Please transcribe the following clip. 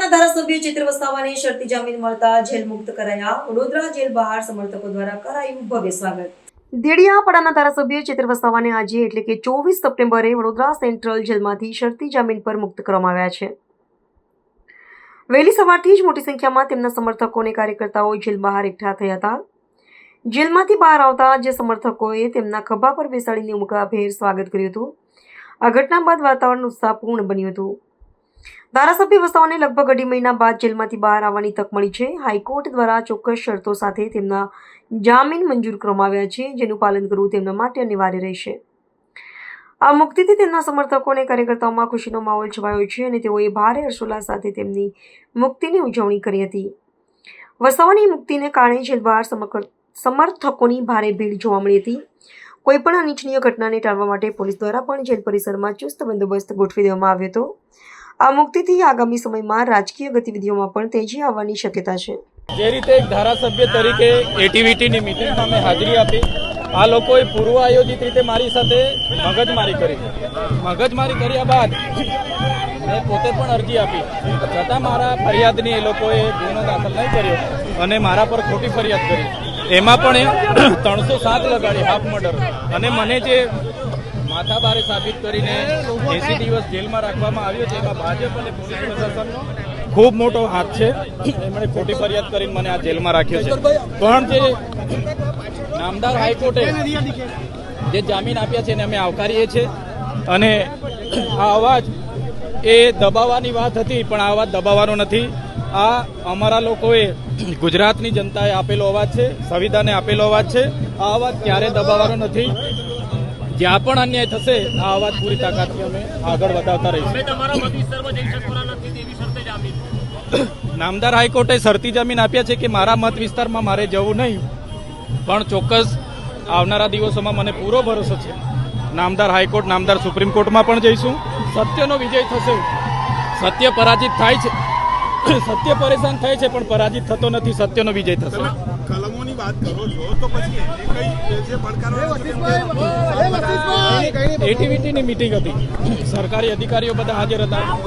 વડોદરાના ધારાસભ્ય ચિત્ર વસાવાને શરતી જામીન મળતા જેલ મુક્ત કરાયા. વડોદરા જેલ બહાર સમર્થકો દ્વારા કરાયું ભવ્ય સ્વાગત. દેડિયાપાડાના ધારાસભ્ય ચિત્ર વસાવાને આજે એટલે કે 24 સપ્ટેમ્બરે વડોદરા સેન્ટ્રલ જેલમાંથી શરતી જામીન પર મુક્ત કરવામાં આવ્યા છે. વહેલી સવારથી જ મોટી સંખ્યામાં તેમના સમર્થકો અને કાર્યકર્તાઓ જેલ બહાર એકઠા થયા હતા. જેલમાંથી બહાર આવતા જે સમર્થકોએ તેમના ખભા પર બેસાડીને ઉમળકાભેર સ્વાગત કર્યું હતું. આ ઘટના બાદ વાતાવરણ ઉત્સાહપૂર્ણ બન્યું હતું. ધારાસભ્ય વસાવાને લગભગ અઢી મહિના બાદ જેલમાંથી બહાર આવવાની તક મળી છે. હાઈકોર્ટ દ્વારા ચોક્કસ શરતો સાથે તેમના જામીન મંજૂર કરવામાં આવ્યા છે, જેનું પાલન કરવું તેમના માટે અનિવાર્ય રહેશે. આ મુક્તિથી તેમના સમર્થકો અને કાર્યકર્તાઓમાં ખુશીનો માહોલ છવાયો છે અને તેઓએ ભારે હર્ષોલ્લાસ સાથે તેમની મુક્તિની ઉજવણી કરી હતી. વસાવાની મુક્તિને કારણે જેલ બહાર સમર્થકોની ભારે ભીડ જોવા મળી હતી. કોઈપણ અનિચ્છનીય ઘટનાને ટાળવા માટે પોલીસ દ્વારા પણ જેલ પરિસરમાં ચુસ્ત બંદોબસ્ત ગોઠવી દેવામાં આવ્યો હતો. આ મુક્તિથી આગામી સમયમાં રાજકીય ગતિવિધિઓમાં પણ તેજી આવવાની શક્યતા છે. જે રીતે એક ધારાસભ્ય તરીકે એટીવીટીની મિટિંગમાં મેં હાજરી આપી, આ લોકોએ પૂર્વ આયોજિત રીતે મારી સાથે મગજમારી કરી. મગજમારી કર્યા બાદ મેં પોતે પણ અરજી આપી, છતાં મારા ફરિયાદની એ લોકોએ ગુનો દાખલ નહીં કર્યો અને મારા પર ખોટી ફરિયાદ કરી. એમાં પણ 307 લગાડી, હાફ મર્ડર, અને મને જે માથાભારે સાબિત કરીને 80 દિવસ જેલમાં રાખવામાં આવ્યો છે. એમાં ભાજપ અને પોલીસ પ્રશાસનનો ખૂબ મોટો હાથ છે. એમણે ખોટી ફરિયાદ કરીને મને આ જેલમાં રાખ્યો છે. પણ જે નામદાર હાઈકોર્ટે જે જામીન આપ્યા છે એને અમે આવકારીએ છીએ. અને આ અવાજ એ દબાવવાની વાત હતી, પણ આ અવાજ દબાવવાનો નથી. આ અમારા લોકોએ ગુજરાતની જનતાએ આપેલો અવાજ છે, સંવિધાને આપેલો અવાજ છે. આ અવાજ ક્યારે દબાવવાનો નથી. જ્યાં પણ અન્યાય થશે આ અવાજ પૂરી તાકાતથી અમે આગળ વધારતા રહીશું. નામદાર હાઈકોર્ટે શરતી જામીન આપ્યા છે કે મારા મત વિસ્તારમાં મારે જવું નહીં, પણ ચોક્કસ આવનારા દિવસોમાં મને પૂરો ભરોસો છે નામદાર હાઈકોર્ટ, નામદાર સુપ્રીમ કોર્ટમાં પણ જઈશું. સત્યનો વિજય થશે. સત્ય પરાજિત થાય છે, સત્ય પરેશાન થાય છે, પણ પરાજિત થતો નથી. સત્યનો વિજય થશે. કલમોની વાત કરો છો તો પછી જે પડકારો એટીવીટીની મિટિંગ હતી, સરકારી અધિકારીઓ બધા હાજર હતા.